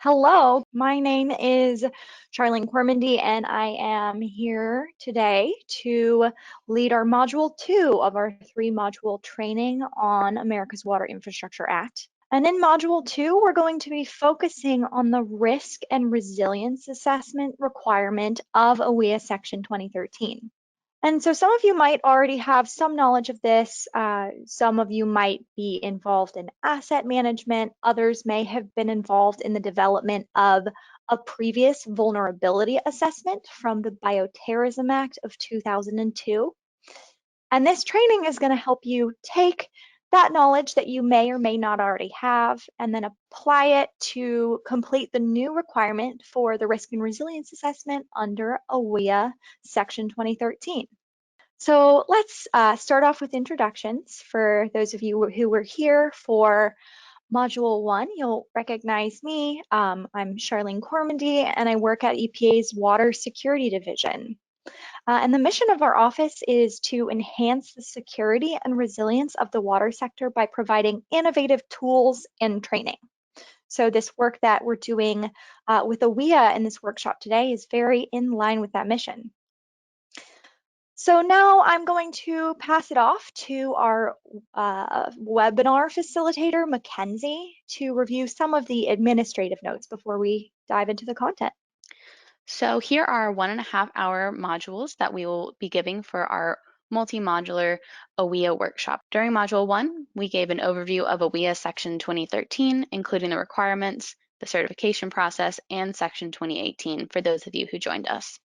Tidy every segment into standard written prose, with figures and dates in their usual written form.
Hello, my name is Charlene Cormandy, and I am here today to lead our Module 2 of our 3-module training on America's Water Infrastructure Act. And in Module 2, we're going to be focusing on the Risk and Resilience Assessment requirement of OWIA Section 2013. And so some of you might already have some knowledge of this. Some of you might be involved in asset management. Others may have been involved in the development of a previous vulnerability assessment from the Bioterrorism Act of 2002. And this training is going to help you take that knowledge that you may or may not already have and then apply it to complete the new requirement for the Risk and Resilience Assessment under OWIA Section 2013. So let's start off with introductions. For those of you who were here for Module 1, you'll recognize me. I'm Charlene Cormandy, and I work at EPA's Water Security Division. And the mission of our office is to enhance the security and resilience of the water sector by providing innovative tools and training. So this work that we're doing with OWIA in this workshop today is very in line with that mission. So now I'm going to pass it off to our webinar facilitator, Mackenzie, to review some of the administrative notes before we dive into the content. So here are 1.5-hour modules that we will be giving for our multi-modular OWIA workshop. During Module 1, we gave an overview of OWIA Section 2013, including the requirements, the certification process, and Section 2018 for those of you who joined us.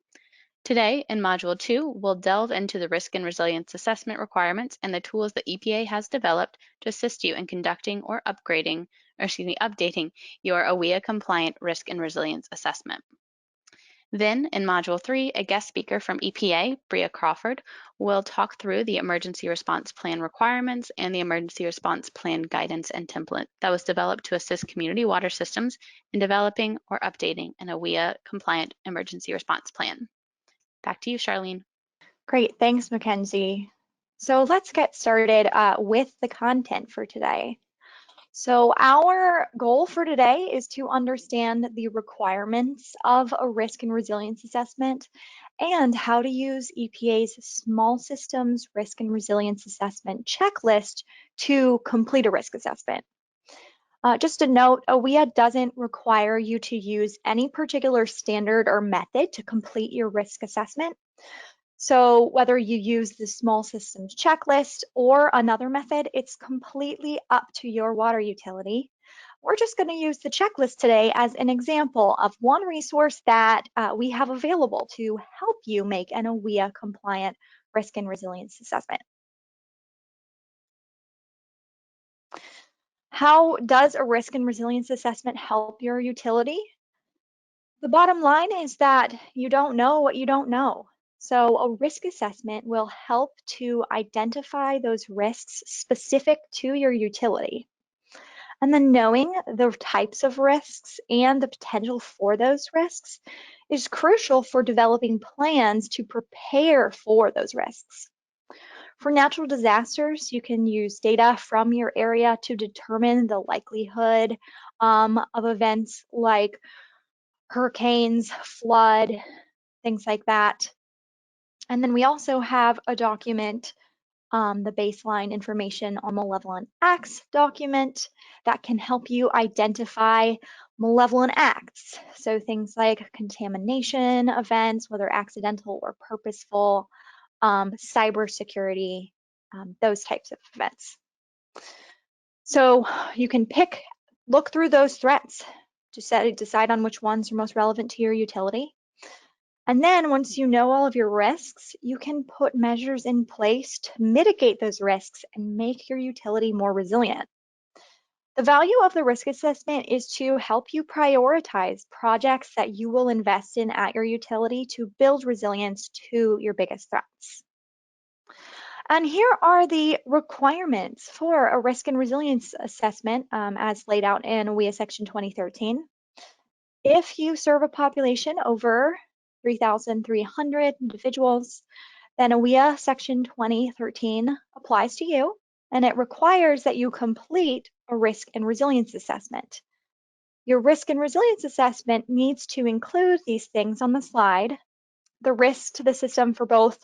Today, in Module 2, we'll delve into the risk and resilience assessment requirements and the tools that EPA has developed to assist you in conducting or updating your OWIA-compliant risk and resilience assessment. Then, in Module 3, a guest speaker from EPA, Bria Crawford, will talk through the Emergency Response Plan requirements and the Emergency Response Plan guidance and template that was developed to assist community water systems in developing or updating an OWIA-compliant emergency response plan. Back to you, Charlene. Great, thanks, Mackenzie. So let's get started with the content for today. So our goal for today is to understand the requirements of a risk and resilience assessment and how to use EPA's Small Systems Risk and Resilience Assessment checklist to complete a risk assessment. Just a note, OWIA doesn't require you to use any particular standard or method to complete your risk assessment. So whether you use the small systems checklist or another method, it's completely up to your water utility. We're just going to use the checklist today as an example of one resource that we have available to help you make an OWIA compliant risk and resilience assessment. How does a risk and resilience assessment help your utility? The bottom line is that you don't know what you don't know. So a risk assessment will help to identify those risks specific to your utility. And then knowing the types of risks and the potential for those risks is crucial for developing plans to prepare for those risks. For natural disasters, you can use data from your area to determine the likelihood of events like hurricanes, flood, things like that. And then we also have a document, the baseline information on malevolent acts document that can help you identify malevolent acts. So things like contamination events, whether accidental or purposeful, cybersecurity, those types of events. So you can look through those threats to decide on which ones are most relevant to your utility. And then once you know all of your risks, you can put measures in place to mitigate those risks and make your utility more resilient. The value of the risk assessment is to help you prioritize projects that you will invest in at your utility to build resilience to your biggest threats. And here are the requirements for a risk and resilience assessment as laid out in OWIA Section 2013. If you serve a population over 3,300 individuals, then OWIA Section 2013 applies to you, and it requires that you complete a risk and resilience assessment. Your risk and resilience assessment needs to include these things on the slide: the risk to the system for both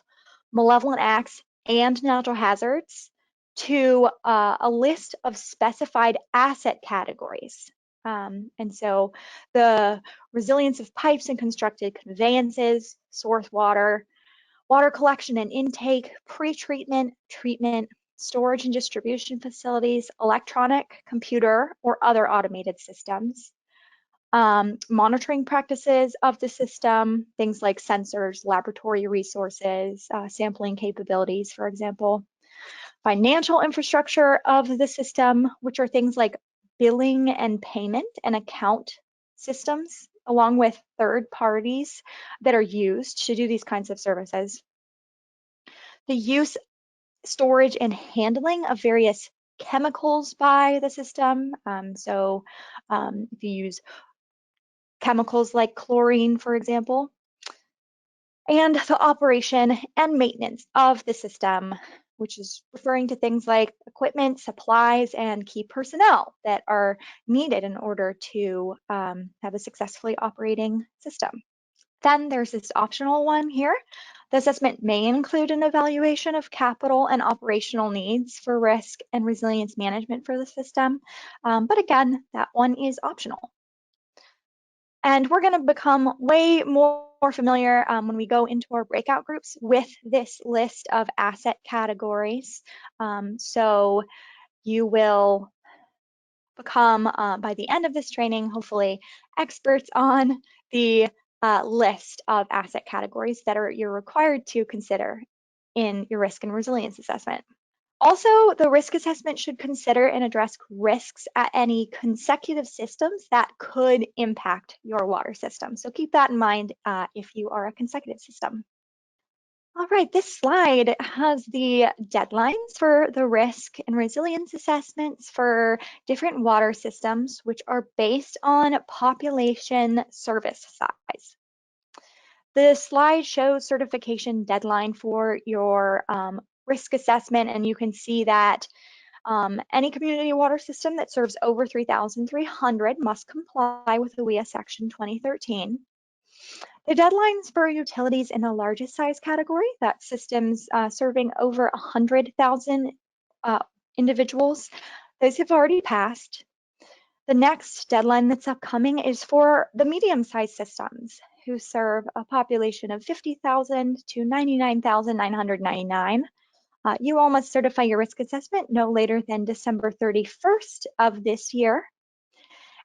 malevolent acts and natural hazards, to a list of specified asset categories. And so the resilience of pipes and constructed conveyances, source water, water collection and intake, pre-treatment, treatment, storage and distribution facilities, electronic, computer, or other automated systems, monitoring practices of the system, things like sensors, laboratory resources, sampling capabilities, for example, financial infrastructure of the system, which are things like billing and payment and account systems, along with third parties that are used to do these kinds of services. The use, storage, and handling of various chemicals by the system. If you use chemicals like chlorine, for example, and the operation and maintenance of the system, which is referring to things like equipment, supplies, and key personnel that are needed in order to have a successfully operating system. Then there's this optional one here. The assessment may include an evaluation of capital and operational needs for risk and resilience management for the system. But again, that one is optional. And we're going to become way more familiar when we go into our breakout groups with this list of asset categories. So you will become, by the end of this training, hopefully, experts on the list of asset categories that you're required to consider in your risk and resilience assessment. Also, the risk assessment should consider and address risks at any consecutive systems that could impact your water system. So keep that in mind if you are a consecutive system. All right, this slide has the deadlines for the risk and resilience assessments for different water systems, which are based on population service size. The slide shows certification deadline for your risk assessment, and you can see that any community water system that serves over 3,300 must comply with the WEA Section 2013. The deadlines for utilities in the largest size category, that's systems serving over 100,000 individuals, those have already passed. The next deadline that's upcoming is for the medium-sized systems who serve a population of 50,000 to 99,999. You all must certify your risk assessment no later than December 31st of this year.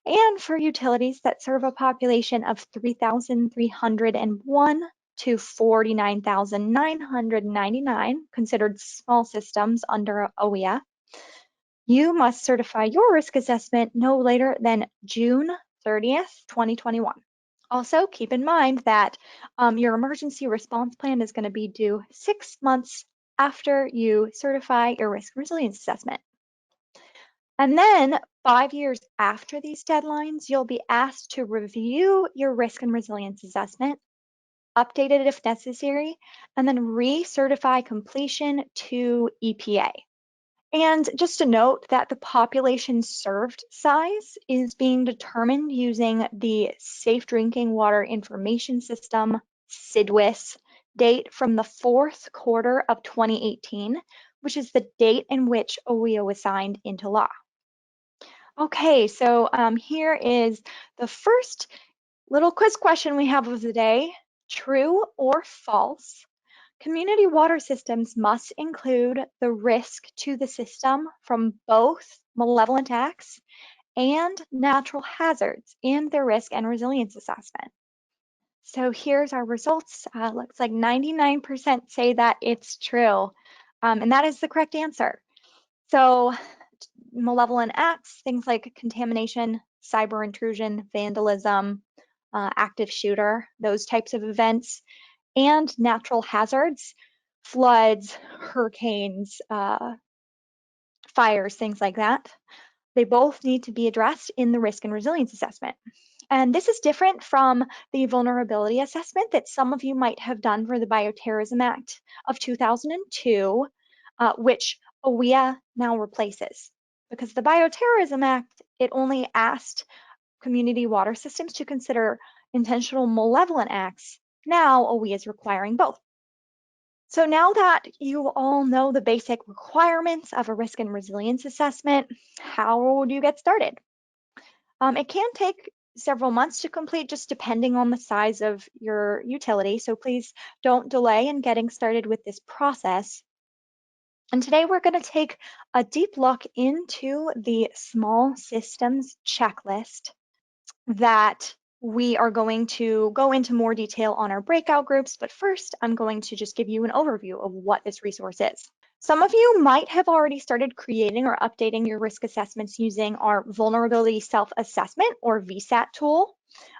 And for utilities that serve a population of 3,301 to 49,999, considered small systems under OWEA, you must certify your risk assessment no later than June 30th, 2021. Also, keep in mind that your emergency response plan is going to be due 6 months after you certify your risk resilience assessment. And then 5 years after these deadlines, you'll be asked to review your risk and resilience assessment, update it if necessary, and then recertify completion to EPA. And just to note that the population served size is being determined using the Safe Drinking Water Information System, SDWIS, date from the 4th quarter of 2018, which is the date in which OWEA was signed into law. Okay, so here is the first little quiz question we have of the day. True or false? Community water systems must include the risk to the system from both malevolent acts and natural hazards in their risk and resilience assessment. So here's our results. Looks like 99% say that it's true, and that is the correct answer. So malevolent acts, things like contamination, cyber intrusion, vandalism, active shooter, those types of events, and natural hazards, floods, hurricanes, fires, things like that. They both need to be addressed in the risk and resilience assessment. And this is different from the vulnerability assessment that some of you might have done for the Bioterrorism Act of 2002, which OWEA now replaces. Because the Bioterrorism Act, it only asked community water systems to consider intentional malevolent acts, now OWEA is requiring both. So now that you all know the basic requirements of a risk and resilience assessment, how do you get started? It can take several months to complete, just depending on the size of your utility. So please don't delay in getting started with this process. And today we're going to take a deep look into the small systems checklist that we are going to go into more detail on our breakout groups. But first, I'm going to just give you an overview of what this resource is. Some of you might have already started creating or updating your risk assessments using our Vulnerability Self-Assessment or VSAT tool.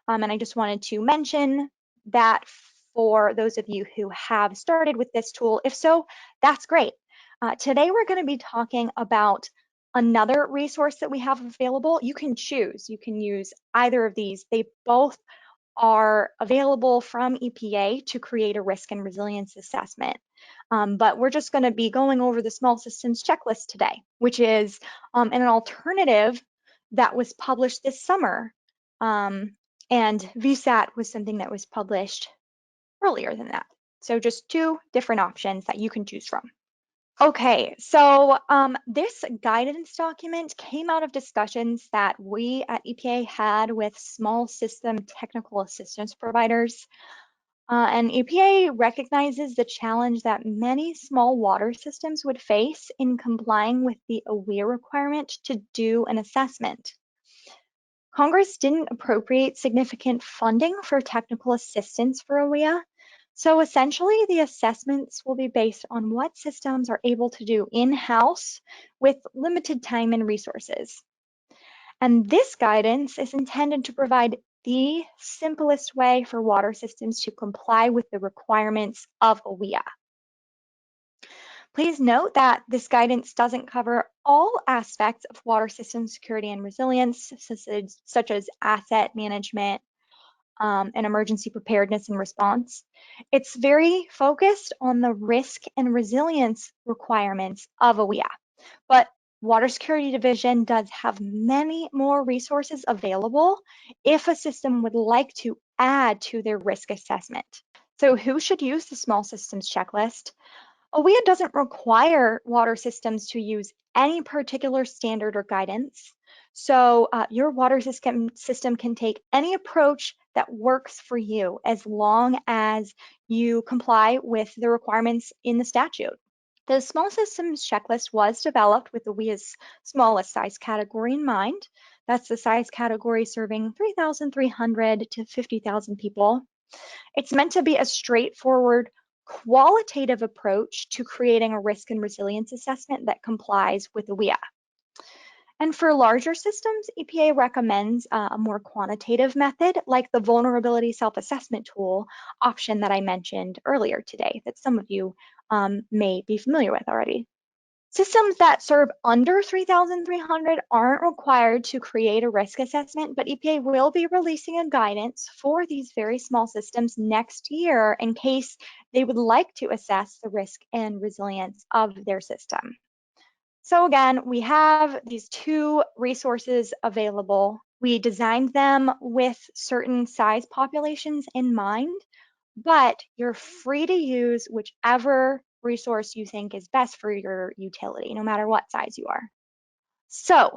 And I just wanted to mention that for those of you who have started with this tool. If so, that's great. Today, we're going to be talking about another resource that we have available. You can choose. You can use either of these. They both are available from EPA to create a risk and resilience assessment. But we're just going to be going over the small systems checklist today, which is an alternative that was published this summer. And VSAT was something that was published earlier than that. So just two different options that you can choose from. Okay, so this guidance document came out of discussions that we at EPA had with small system technical assistance providers. And EPA recognizes the challenge that many small water systems would face in complying with the OWEA requirement to do an assessment. Congress didn't appropriate significant funding for technical assistance for OWEA, so essentially the assessments will be based on what systems are able to do in-house with limited time and resources. And this guidance is intended to provide the simplest way for water systems to comply with the requirements of OWEA. Please note that this guidance doesn't cover all aspects of water system security and resilience, such as asset management and emergency preparedness and response. It's very focused on the risk and resilience requirements of OWEA, but Water Security Division does have many more resources available if a system would like to add to their risk assessment. So who should use the small systems checklist? OWEA doesn't require water systems to use any particular standard or guidance. So your water system can take any approach that works for you as long as you comply with the requirements in the statute. The small systems checklist was developed with OWEA's smallest size category in mind. That's the size category serving 3,300 to 50,000 people. It's meant to be a straightforward, qualitative approach to creating a risk and resilience assessment that complies with OWEA. And for larger systems, EPA recommends a more quantitative method like the Vulnerability Self-Assessment tool option that I mentioned earlier today that some of you may be familiar with already. Systems that serve under 3,300 aren't required to create a risk assessment, but EPA will be releasing a guidance for these very small systems next year in case they would like to assess the risk and resilience of their system. So again, we have these two resources available. We designed them with certain size populations in mind, but you're free to use whichever resource you think is best for your utility, no matter what size you are. So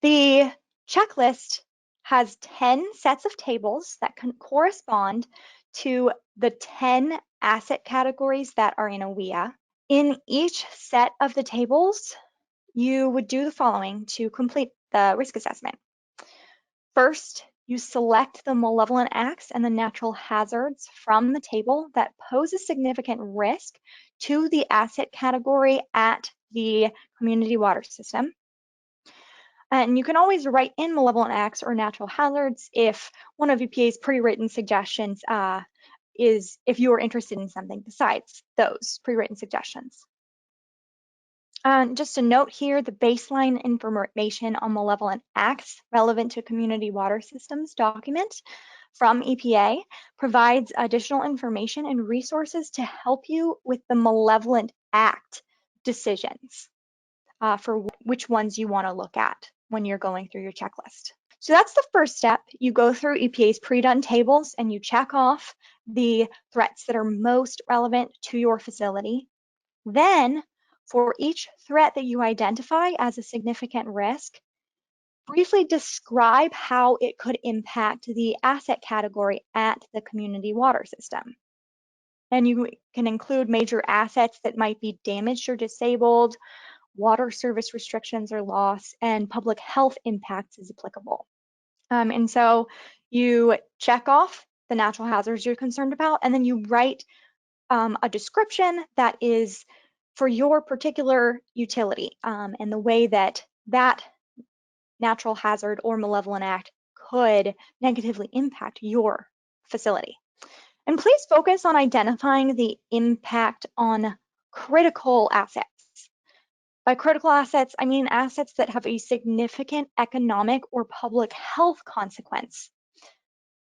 the checklist has 10 sets of tables that can correspond to the 10 asset categories that are in OWEA. In each set of the tables, you would do the following to complete the risk assessment. First, you select the malevolent acts and the natural hazards from the table that pose a significant risk to the asset category at the community water system. And you can always write in malevolent acts or natural hazards if one of EPA's pre-written suggestions is if you are interested in something besides those pre-written suggestions. Just a note here, the baseline information on malevolent acts relevant to community water systems document from EPA provides additional information and resources to help you with the malevolent act decisions for which ones you want to look at when you're going through your checklist. So that's the first step. You go through EPA's pre-done tables and you check off the threats that are most relevant to your facility. Then, for each threat that you identify as a significant risk, briefly describe how it could impact the asset category at the community water system. And you can include major assets that might be damaged or disabled, water service restrictions or loss, and public health impacts as applicable. And so you check off the natural hazards you're concerned about, and then you write a description that is for your particular utility and the way that that natural hazard or malevolent act could negatively impact your facility. And please focus on identifying the impact on critical assets. By critical assets, I mean assets that have a significant economic or public health consequence.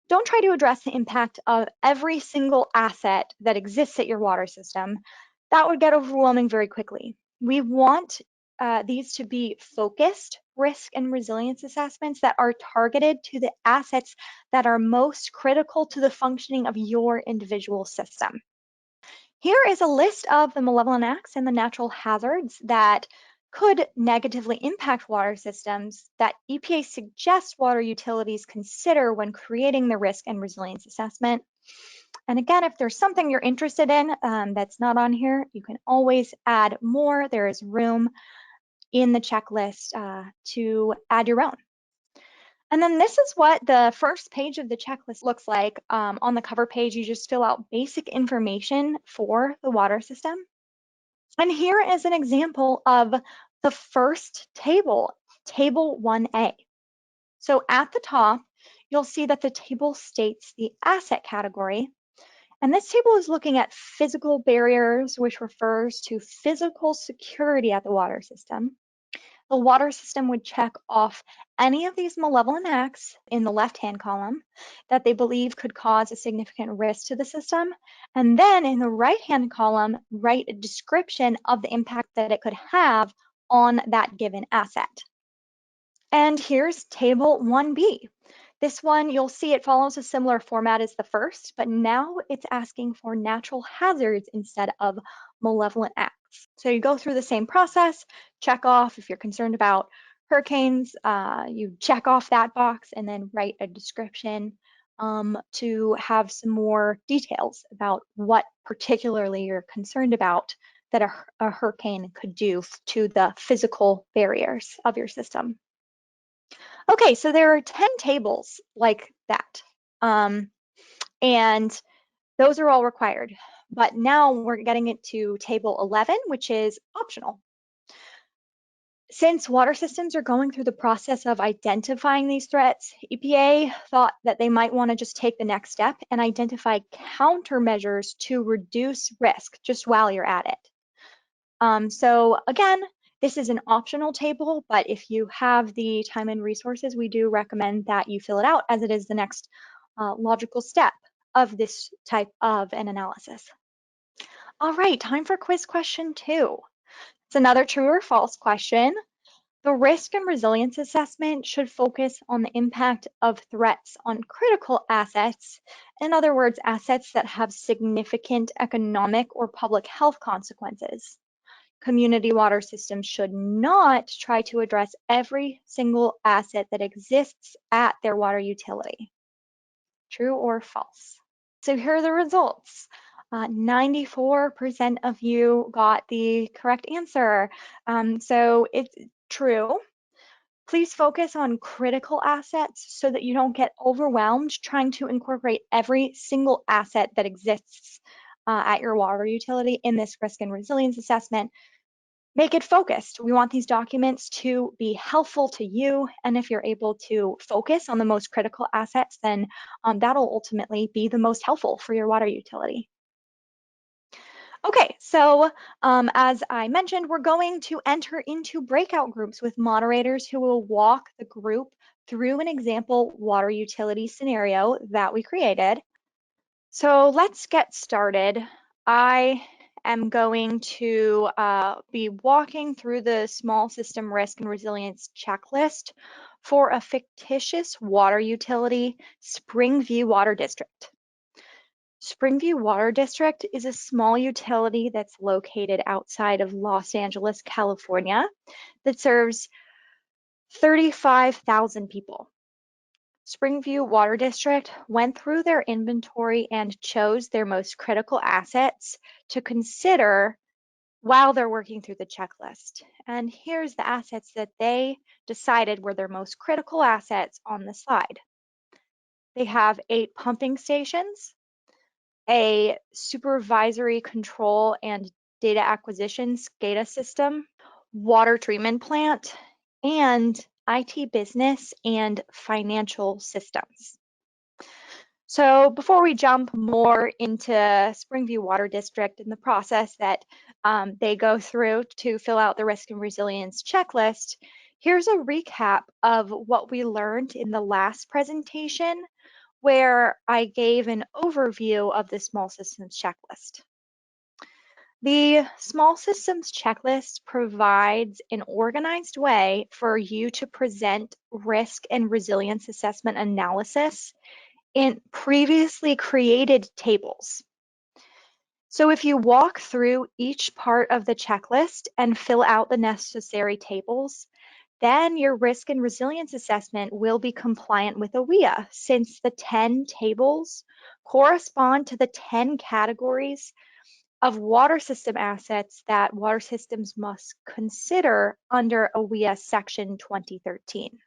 Don't try to address the impact of every single asset that exists at your water system. That would get overwhelming very quickly. We want these to be focused risk and resilience assessments that are targeted to the assets that are most critical to the functioning of your individual system. Here is a list of the malevolent acts and the natural hazards that could negatively impact water systems that EPA suggests water utilities consider when creating the risk and resilience assessment. And again, if there's something you're interested in that's not on here, you can always add more. There is room in the checklist to add your own. And then this is what the first page of the checklist looks like. On the cover page, you just fill out basic information for the water system. And here is an example of the first table, Table 1A. So at the top, you'll see that the table states the asset category. And this table is looking at physical barriers, which refers to physical security at the water system. The water system would check off any of these malevolent acts in the left-hand column that they believe could cause a significant risk to the system. And then in the right-hand column, write a description of the impact that it could have on that given asset. And here's Table 1B. This one, you'll see it follows a similar format as the first, but now it's asking for natural hazards instead of malevolent acts. So you go through the same process, check off if you're concerned about hurricanes, you check off that box and then write a description to have some more details about what particularly you're concerned about that a hurricane could do to the physical barriers of your system. Okay, so there are 10 tables like that, and those are all required. But now we're getting into Table 11, which is optional. Since water systems are going through the process of identifying these threats, EPA thought that they might want to just take the next step and identify countermeasures to reduce risk just while you're at it. So again, this is an optional table, but if you have the time and resources, we do recommend that you fill it out as it is the next logical step of this type of an analysis. All right, time for quiz question 2. It's another true or false question. The risk and resilience assessment should focus on the impact of threats on critical assets. In other words, assets that have significant economic or public health consequences. Community water systems should not try to address every single asset that exists at their water utility. True or false? So here are the results. 94% of you got the correct answer. So it's true. Please focus on critical assets so that you don't get overwhelmed trying to incorporate every single asset that exists at your water utility in this risk and resilience assessment. Make it focused. We want these documents to be helpful to you. And if you're able to focus on the most critical assets, then that'll ultimately be the most helpful for your water utility. Okay, so as I mentioned, we're going to enter into breakout groups with moderators who will walk the group through an example water utility scenario that we created. So let's get started. I am going to be walking through the small system risk and resilience checklist for a fictitious water utility, Springview Water District. Springview Water District is a small utility that's located outside of Los Angeles, California, that serves 35,000 people. Springview Water District went through their inventory and chose their most critical assets to consider while they're working through the checklist. And here's the assets that they decided were their most critical assets on the slide. They have 8 pumping stations, a supervisory control and data acquisition SCADA system, water treatment plant, and IT business and financial systems. So before we jump more into Springview Water District and the process that they go through to fill out the risk and resilience checklist, here's a recap of what we learned in the last presentation, where I gave an overview of the small systems checklist. The small systems checklist provides an organized way for you to present risk and resilience assessment analysis in previously created tables. So if you walk through each part of the checklist and fill out the necessary tables, then your risk and resilience assessment will be compliant with AWEA, since the 10 tables correspond to the 10 categories of water system assets that water systems must consider under AWEA Section 2013.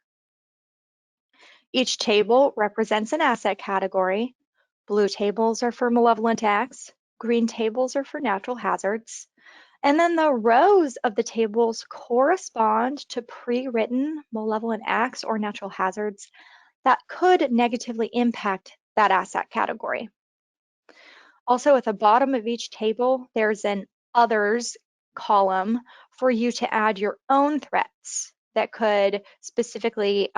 Each table represents an asset category. Blue tables are for malevolent acts, green tables are for natural hazards, and then the rows of the tables correspond to pre-written malevolent acts or natural hazards that could negatively impact that asset category. Also, at the bottom of each table, there's an others column for you to add your own threats that could specifically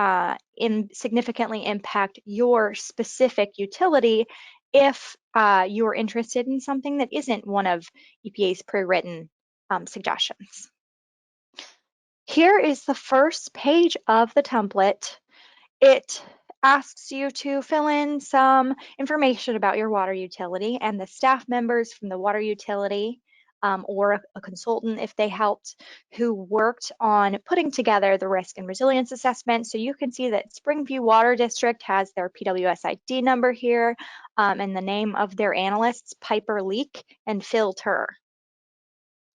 significantly impact your specific utility if you're interested in something that isn't one of EPA's pre-written suggestions. Here is the first page of the template. It asks you to fill in some information about your water utility and the staff members from the water utility or a consultant if they helped, who worked on putting together the risk and resilience assessment. So you can see that Springview Water District has their PWS ID number here and the name of their analysts, Piper Leak and Phil Turr.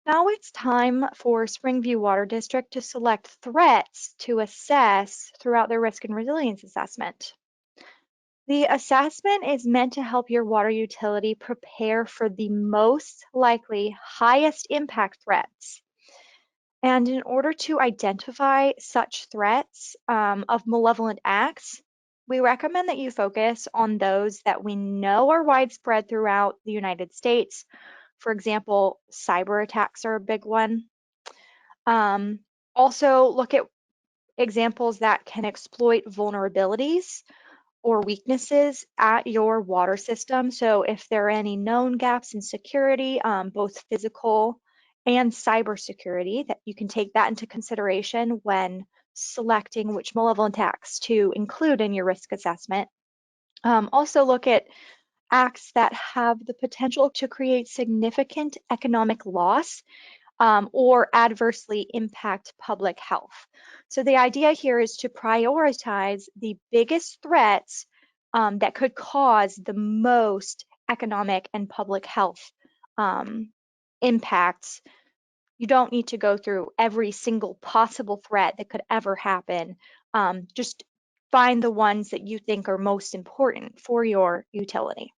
Now it's time for Springview Water District to select threats to assess throughout their risk and resilience assessment. The assessment is meant to help your water utility prepare for the most likely highest impact threats. And in order to identify such threats of malevolent acts, we recommend that you focus on those that we know are widespread throughout the United States. For example, cyber attacks are a big one. Also, look at examples that can exploit vulnerabilities or weaknesses at your water system. So if there are any known gaps in security, both physical and cyber security, that you can take that into consideration when selecting which malevolent acts to include in your risk assessment. Also look at acts that have the potential to create significant economic loss or adversely impact public health. So the idea here is to prioritize the biggest threats that could cause the most economic and public health impacts. You don't need to go through every single possible threat that could ever happen. Just find the ones that you think are most important for your utility.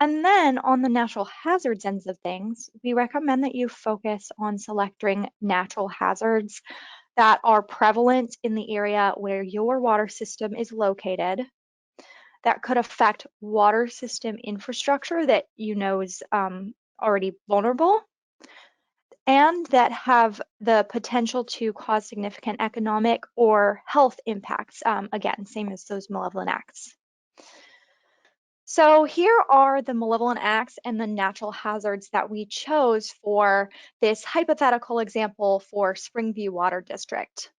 And then on the natural hazards ends of things, we recommend that you focus on selecting natural hazards that are prevalent in the area where your water system is located, that could affect water system infrastructure that you know is already vulnerable, and that have the potential to cause significant economic or health impacts. Again, same as those malevolent acts. So here are the malevolent acts and the natural hazards that we chose for this hypothetical example for Springview Water District.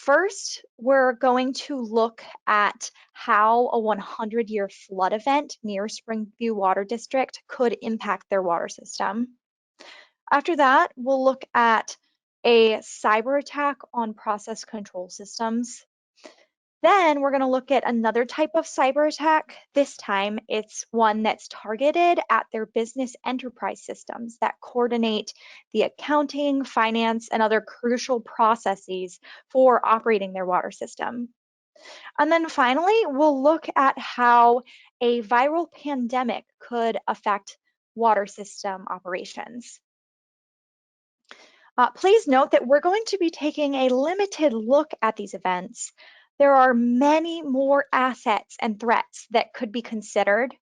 First, we're going to look at how a 100-year flood event near Springview Water District could impact their water system. After that, we'll look at a cyber attack on process control systems. Then we're going to look at another type of cyber attack. This time it's one that's targeted at their business enterprise systems that coordinate the accounting, finance, and other crucial processes for operating their water system. And then finally, we'll look at how a viral pandemic could affect water system operations. Please note that we're going to be taking a limited look at these events. There are many more assets and threats that could be considered,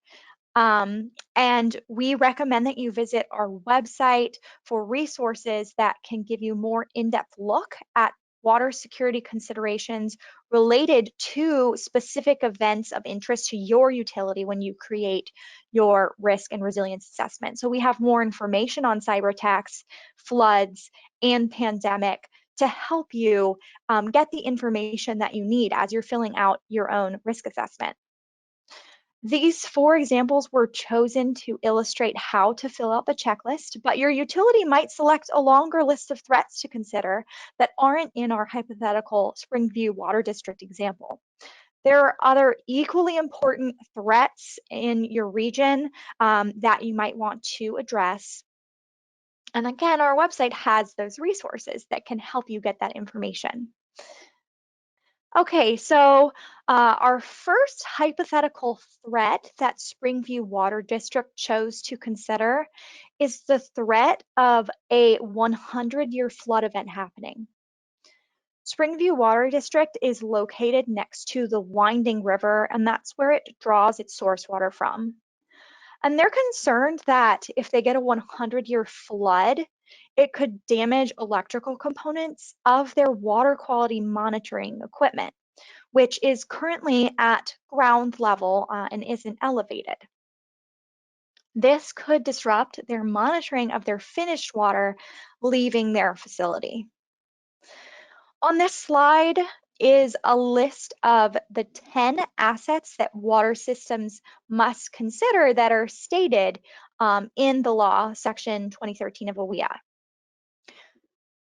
and we recommend that you visit our website for resources that can give you more in-depth look at water security considerations related to specific events of interest to your utility when you create your risk and resilience assessment. So we have more information on cyber attacks, floods, and pandemic to help you get the information that you need as you're filling out your own risk assessment. These 4 examples were chosen to illustrate how to fill out the checklist, but your utility might select a longer list of threats to consider that aren't in our hypothetical Springview Water District example. There are other equally important threats in your region that you might want to address. And again, our website has those resources that can help you get that information. Okay, so our first hypothetical threat that Springview Water District chose to consider is the threat of a 100-year flood event happening. Springview Water District is located next to the Winding River, and that's where it draws its source water from. And they're concerned that if they get a 100-year flood, it could damage electrical components of their water quality monitoring equipment, which is currently at ground level and isn't elevated. This could disrupt their monitoring of their finished water leaving their facility. On this slide is a list of the 10 assets that water systems must consider that are stated in the law, Section 2013 of OWIA.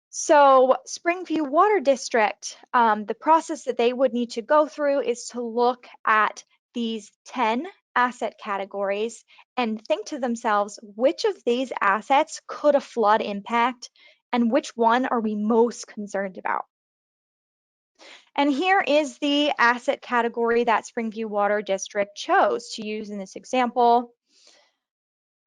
So Springview Water District, the process that they would need to go through is to look at these 10 asset categories and think to themselves, which of these assets could a flood impact and which one are we most concerned about? And here is the asset category that Springview Water District chose to use in this example.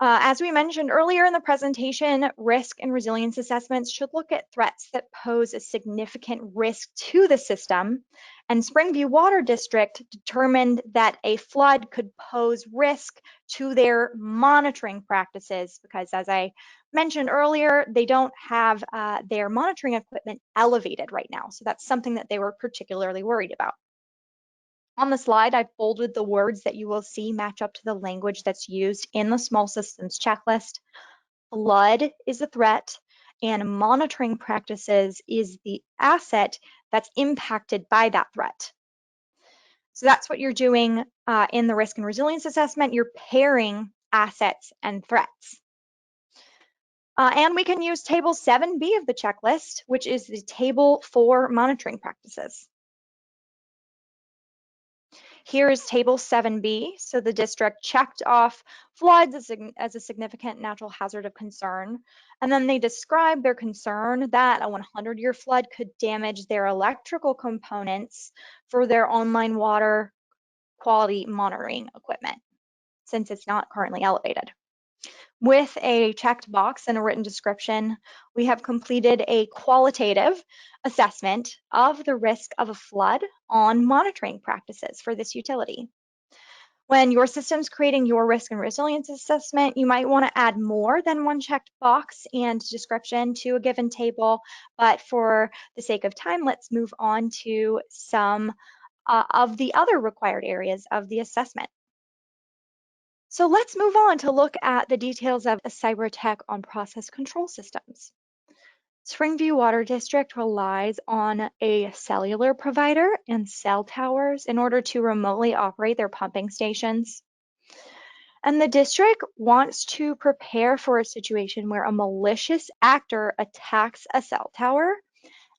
As we mentioned earlier in the presentation, risk and resilience assessments should look at threats that pose a significant risk to the system. And Springview Water District determined that a flood could pose risk to their monitoring practices because, as I mentioned earlier, they don't have their monitoring equipment elevated right now. So that's something that they were particularly worried about. On the slide, I've bolded the words that you will see match up to the language that's used in the small systems checklist. Flood is a threat, and monitoring practices is the asset that's impacted by that threat. So that's what you're doing in the risk and resilience assessment. You're pairing assets and threats. And we can use table 7B of the checklist, which is the table for monitoring practices. Here is table 7B. So the district checked off floods as a significant natural hazard of concern. And then they described their concern that a 100-year flood could damage their electrical components for their online water quality monitoring equipment, since it's not currently elevated. With a checked box and a written description, we have completed a qualitative assessment of the risk of a flood on monitoring practices for this utility. When your system's creating your risk and resilience assessment, you might want to add more than one checked box and description to a given table, but for the sake of time, let's move on to some of the other required areas of the assessment. So let's move on to look at the details of a cyber attack on process control systems. Springview Water District relies on a cellular provider and cell towers in order to remotely operate their pumping stations. And the district wants to prepare for a situation where a malicious actor attacks a cell tower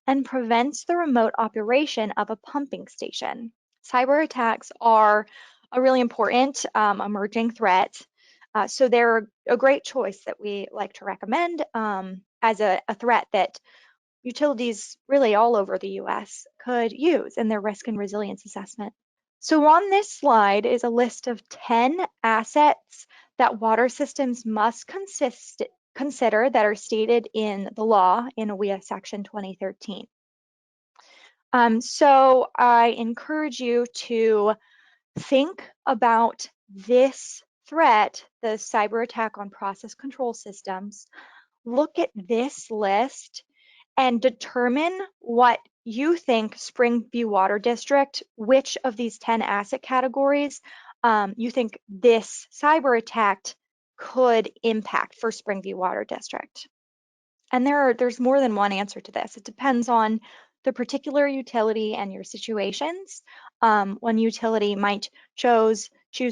and prevents the remote operation of a pumping station. Cyber attacks are a really important emerging threat. So they're a great choice that we like to recommend as a threat that utilities really all over the US could use in their risk and resilience assessment. So on this slide is a list of 10 assets that water systems must consider that are stated in the law in OWEA Section 2013. So I encourage you to think about this threat, the cyber attack on process control systems. Look at this list and determine what you think Springview Water District, which of these 10 asset categories you think this cyber attack could impact for Springview Water District. And there's more than one answer to this. It depends on the particular utility and your situations. One utility might choose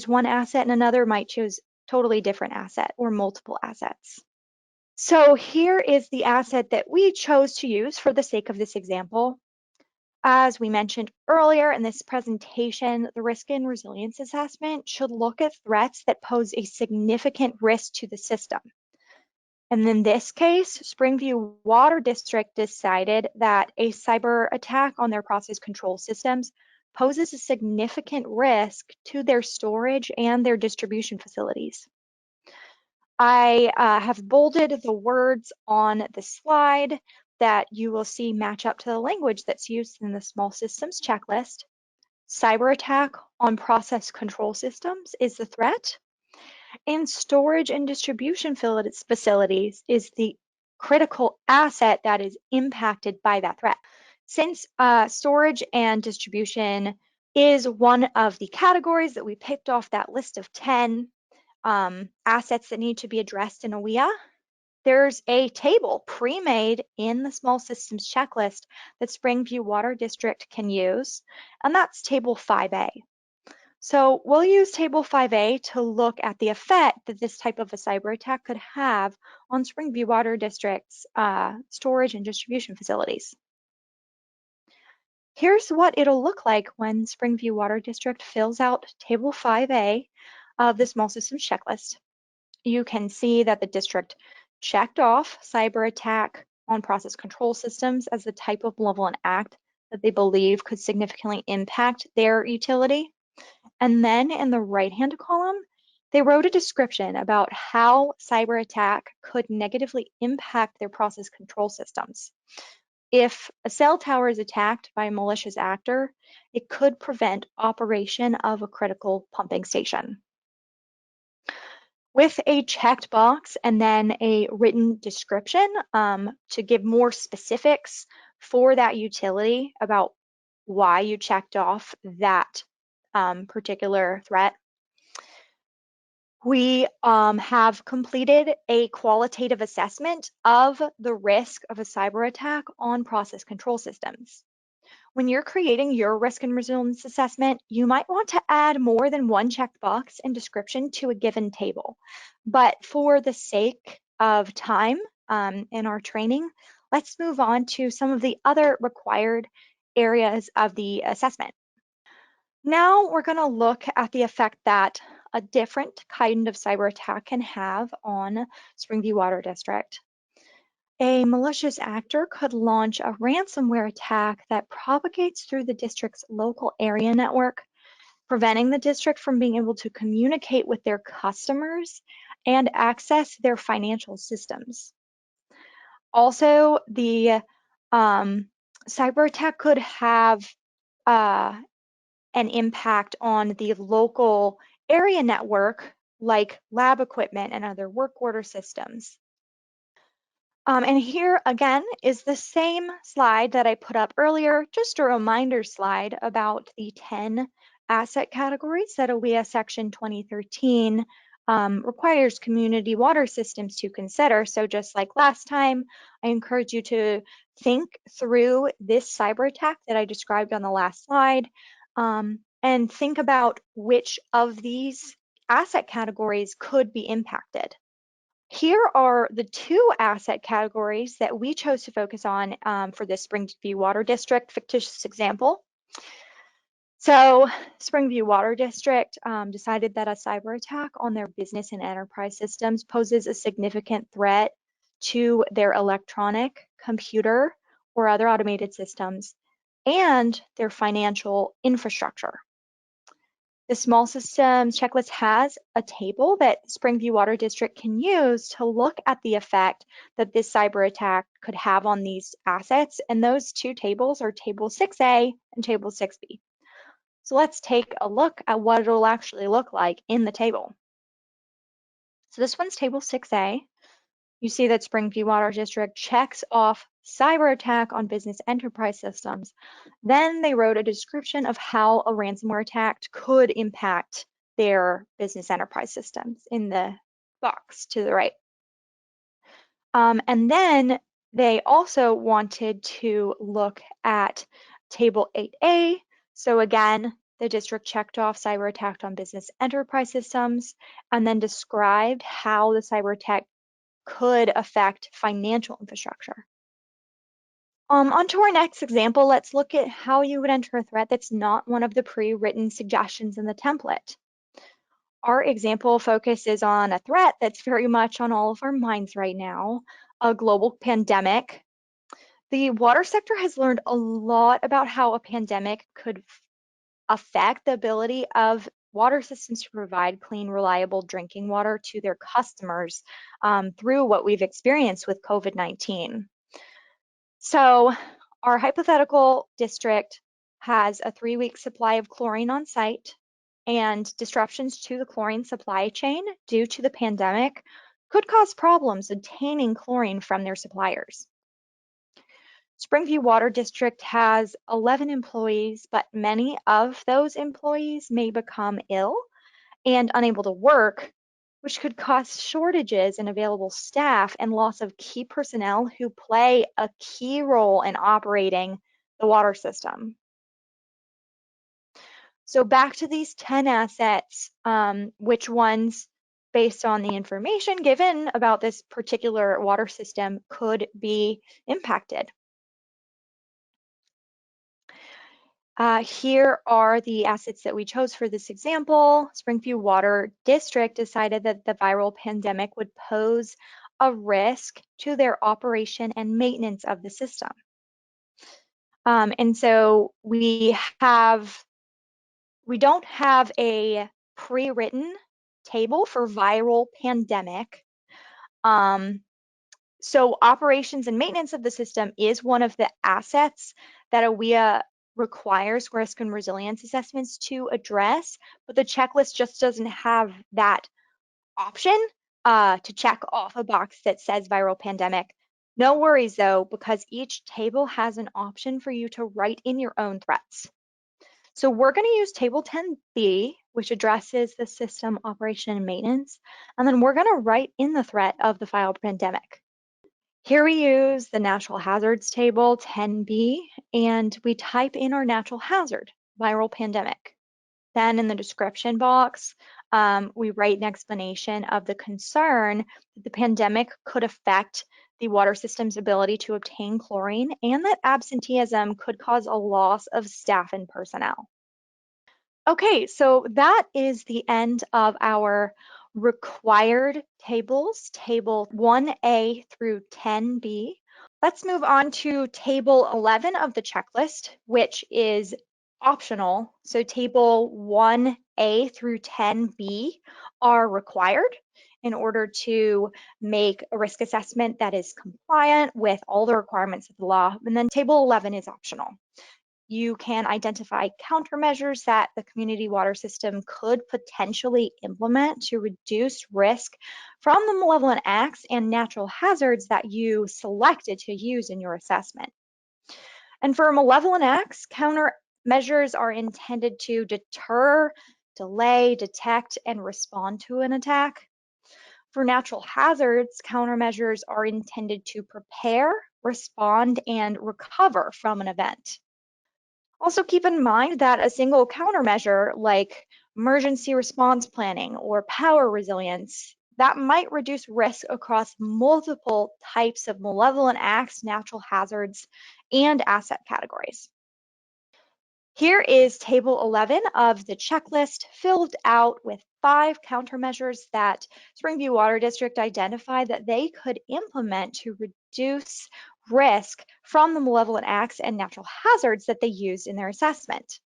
one asset and another might choose totally different asset or multiple assets. So here is the asset that we chose to use for the sake of this example. As we mentioned earlier in this presentation, the risk and resilience assessment should look at threats that pose a significant risk to the system. And in this case, Springview Water District decided that a cyber attack on their process control systems poses a significant risk to their storage and their distribution facilities. I have bolded the words on the slide that you will see match up to the language that's used in the small systems checklist. Cyber attack on process control systems is the threat, and storage and distribution facilities is the critical asset that is impacted by that threat. Since storage and distribution is one of the categories that we picked off that list of 10 assets that need to be addressed in OWEA, there's a table pre-made in the small systems checklist that Springview Water District can use, and that's table 5A. So we'll use table 5A to look at the effect that this type of a cyber attack could have on Springview Water District's storage and distribution facilities. Here's what it'll look like when Springview Water District fills out table 5A of the small systems checklist. You can see that the district checked off cyber attack on process control systems as the type of malevolent act that they believe could significantly impact their utility. And then in the right-hand column, they wrote a description about how cyber attack could negatively impact their process control systems. If a cell tower is attacked by a malicious actor, it could prevent operation of a critical pumping station. With a checked box and then a written description to give more specifics for that utility about why you checked off that particular threat. We have completed a qualitative assessment of the risk of a cyber attack on process control systems. When you're creating your risk and resilience assessment, you might want to add more than one checked box and description to a given table. But for the sake of time in our training, let's move on to some of the other required areas of the assessment. Now we're going to look at the effect that a different kind of cyber attack can have on Springview Water District. A malicious actor could launch a ransomware attack that propagates through the district's local area network, preventing the district from being able to communicate with their customers and access their financial systems. Also, the cyber attack could have an impact on the local area network, like lab equipment and other work order systems. And here again is the same slide that I put up earlier, just a reminder slide about the 10 asset categories that OWEA Section 2013 requires community water systems to consider. So just like last time, I encourage you to think through this cyber attack that I described on the last slide, and think about which of these asset categories could be impacted. Here are the two asset categories that we chose to focus on for this Springview Water District fictitious example. So Springview Water District decided that a cyber attack on their business and enterprise systems poses a significant threat to their electronic, computer, or other automated systems and their financial infrastructure. The small systems checklist has a table that Springview Water District can use to look at the effect that this cyber attack could have on these assets. And those two tables are Table 6A and Table 6B. So let's take a look at what it'll actually look like in the table. So this one's Table 6A. You see that Springview Water District checks off cyber attack on business enterprise systems. Then they wrote a description of how a ransomware attack could impact their business enterprise systems in the box to the right. And then they also wanted to look at Table 8A. So again, the district checked off cyber attack on business enterprise systems and then described how the cyber attack could affect financial infrastructure. On to our next example, let's look at how you would enter a threat that's not one of the pre-written suggestions in the template. Our example focuses on a threat that's very much on all of our minds right now, a global pandemic. The water sector has learned a lot about how a pandemic could affect the ability of water systems to provide clean, reliable drinking water to their customers through what we've experienced with COVID-19. So our hypothetical district has a 3-week supply of chlorine on site, and disruptions to the chlorine supply chain due to the pandemic could cause problems obtaining chlorine from their suppliers. Springview Water District has 11 employees, but many of those employees may become ill and unable to work, which could cause shortages in available staff and loss of key personnel who play a key role in operating the water system. So back to these 10 assets, which ones, based on the information given about this particular water system, could be impacted? Here are the assets that we chose for this example. Springview Water District decided that the viral pandemic would pose a risk to their operation and maintenance of the system. And so we don't have a pre-written table for viral pandemic. So operations and maintenance of the system is one of the assets that AWEA requires risk and resilience assessments to address, but the checklist just doesn't have that option to check off a box that says viral pandemic. No worries though, because each table has an option for you to write in your own threats. So we're going to use Table 10B, which addresses the system operation and maintenance, and then we're going to write in the threat of the viral pandemic. Here we use the natural hazards table 10B, and we type in our natural hazard, viral pandemic. Then in the description box, we write an explanation of the concern that the pandemic could affect the water system's ability to obtain chlorine and that absenteeism could cause a loss of staff and personnel. Okay, so that is the end of our required tables, Table 1A through 10B. Let's move on to Table 11 of the checklist, which is optional. So Table 1A through 10B are required in order to make a risk assessment that is compliant with all the requirements of the law. And then Table 11 is optional. You can identify countermeasures that the community water system could potentially implement to reduce risk from the malevolent acts and natural hazards that you selected to use in your assessment. And for malevolent acts, countermeasures are intended to deter delay, detect, and respond to an attack. For natural hazards, countermeasures are intended to prepare, respond, and recover from an event. Also keep in mind that a single countermeasure like emergency response planning or power resilience that might reduce risk across multiple types of malevolent acts, natural hazards, and asset categories. Here is table 11 of the checklist filled out with 5 countermeasures that Springview Water District identified that they could implement to reduce risk from the malevolent acts and natural hazards that they used in their assessment.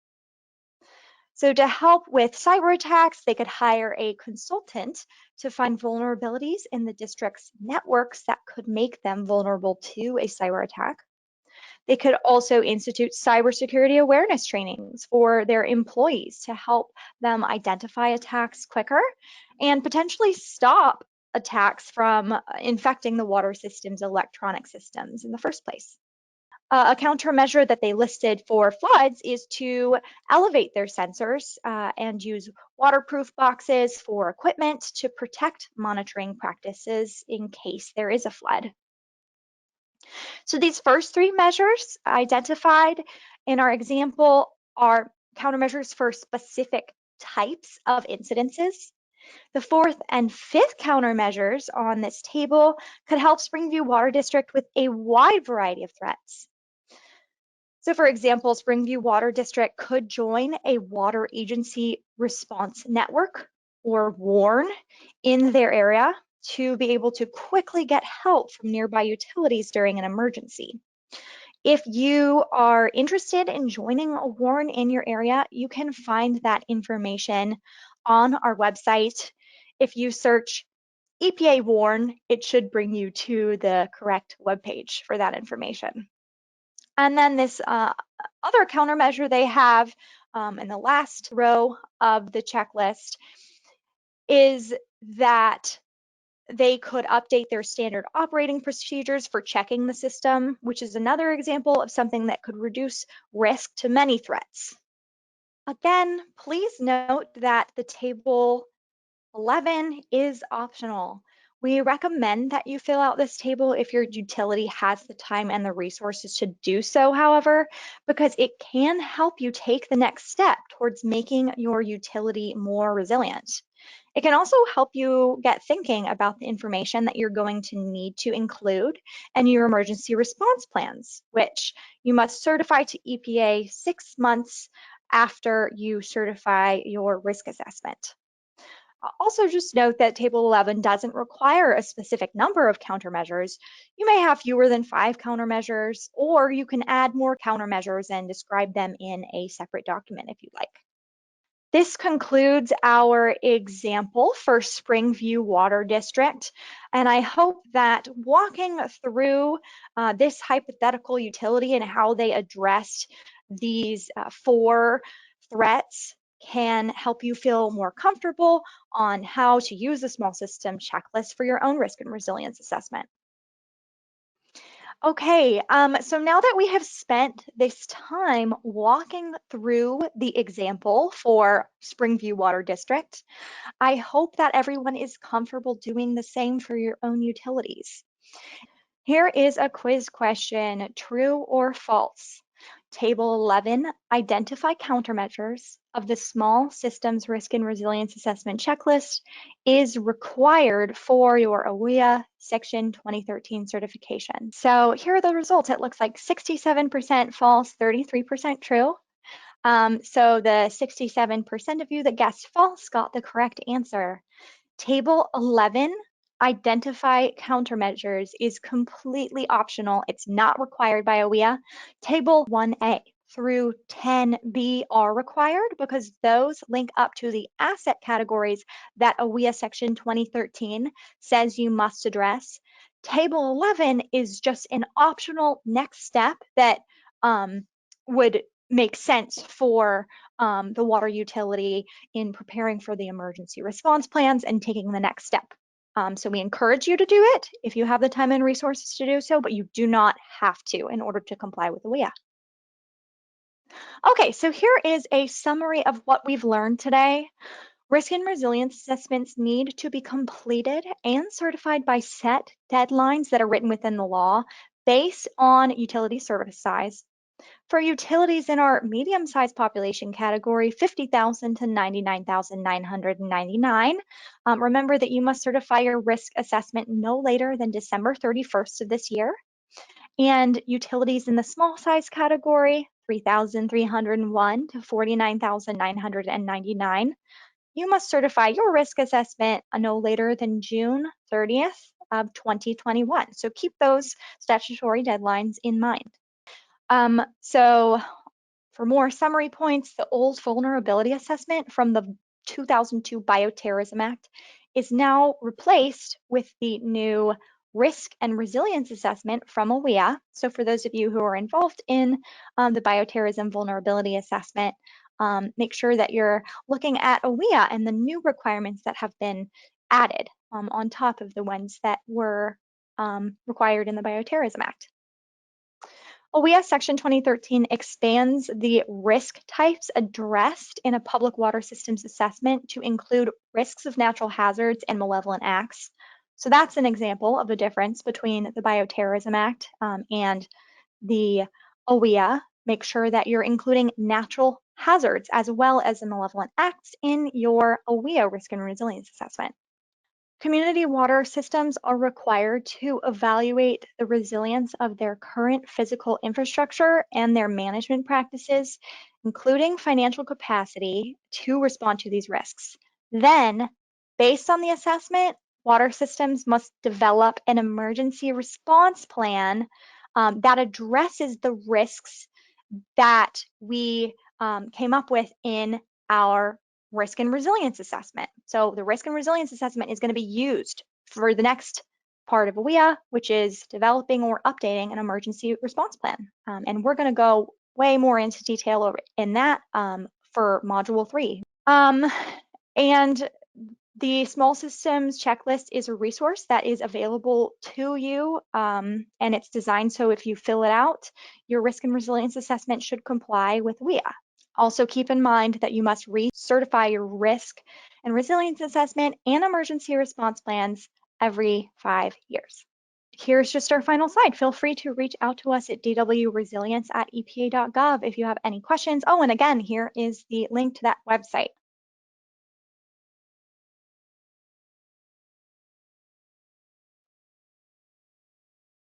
So to help with cyber attacks, they could hire a consultant to find vulnerabilities in the district's networks that could make them vulnerable to a cyber attack. They could also institute cybersecurity awareness trainings for their employees to help them identify attacks quicker and potentially stop attacks from infecting the water system's electronic systems in the first place. A countermeasure that they listed for floods is to elevate their sensors and use waterproof boxes for equipment to protect monitoring practices in case there is a flood. So these first 3 measures identified in our example are countermeasures for specific types of incidences. The 4th and 5th countermeasures on this table could help Springview Water District with a wide variety of threats. So for example, Springview Water District could join a water agency response network or WARN in their area to be able to quickly get help from nearby utilities during an emergency. If you are interested in joining a WARN in your area, you can find that information on our website. If you search EPA WARN, it should bring you to the correct webpage for that information. And then this other countermeasure they have in the last row of the checklist is that they could update their standard operating procedures for checking the system, which is another example of something that could reduce risk to many threats. Again, please note that the table 11 is optional. We recommend that you fill out this table if your utility has the time and the resources to do so, however, because it can help you take the next step towards making your utility more resilient. It can also help you get thinking about the information that you're going to need to include in your emergency response plans, which you must certify to EPA 6 months after you certify your risk assessment. Also, just note that Table 11 doesn't require a specific number of countermeasures. You may have fewer than 5 countermeasures, or you can add more countermeasures and describe them in a separate document if you'd like. This concludes our example for Springview Water District, and I hope that walking through this hypothetical utility and how they addressed these 4 threats can help you feel more comfortable on how to use the small system checklist for your own risk and resilience assessment. Okay, so now that we have spent this time walking through the example for Springview Water District, I hope that everyone is comfortable doing the same for your own utilities. Here is a quiz question, true or false? Table 11, identify countermeasures of the Small Systems Risk and Resilience Assessment Checklist is required for your AWEA Section 2013 certification. So here are the results. It looks like 67% false, 33% true. So the 67% of you that guessed false got the correct answer. Table 11, identify countermeasures, is completely optional. It's not required by AWEA. Table 1A through 10B are required because those link up to the asset categories that AWEA Section 2013 says you must address. Table 11 is just an optional next step that would make sense for the water utility in preparing for the emergency response plans and taking the next step. So we encourage you to do it if you have the time and resources to do so, but you do not have to in order to comply with AWEA. Okay, so here is a summary of what we've learned today. Risk and resilience assessments need to be completed and certified by set deadlines that are written within the law based on utility service size. For utilities in our medium-sized population category, 50,000 to 99,999, remember that you must certify your risk assessment no later than December 31st of this year. And utilities in the small size category, 3,301 to 49,999, you must certify your risk assessment no later than June 30th of 2021. So keep those statutory deadlines in mind. So for more summary points, the old vulnerability assessment from the 2002 Bioterrorism Act is now replaced with the new risk and resilience assessment from OWIA. So for those of you who are involved in the bioterrorism vulnerability assessment, make sure that you're looking at OWIA and the new requirements that have been added on top of the ones that were required in the Bioterrorism Act. OWIA Section 2013 expands the risk types addressed in a public water systems assessment to include risks of natural hazards and malevolent acts. So that's an example of the difference between the Bioterrorism Act and the OWIA. Make sure that you're including natural hazards as well as the malevolent acts in your OWIA risk and resilience assessment. Community water systems are required to evaluate the resilience of their current physical infrastructure and their management practices, including financial capacity to respond to these risks. Then, based on the assessment, water systems must develop an emergency response plan that addresses the risks that we came up with in our risk and resilience assessment. So the risk and resilience assessment is going to be used for the next part of OWIA, which is developing or updating an emergency response plan. And we're going to go way more into detail in that for Module 3. And the Small Systems Checklist is a resource that is available to you, and it's designed so if you fill it out, your risk and resilience assessment should comply with OWIA. Also keep in mind that you must recertify your risk and resilience assessment and emergency response plans every 5 years. Here's just our final slide. Feel free to reach out to us at dwresilience@epa.gov if you have any questions. Oh, and again, here is the link to that website.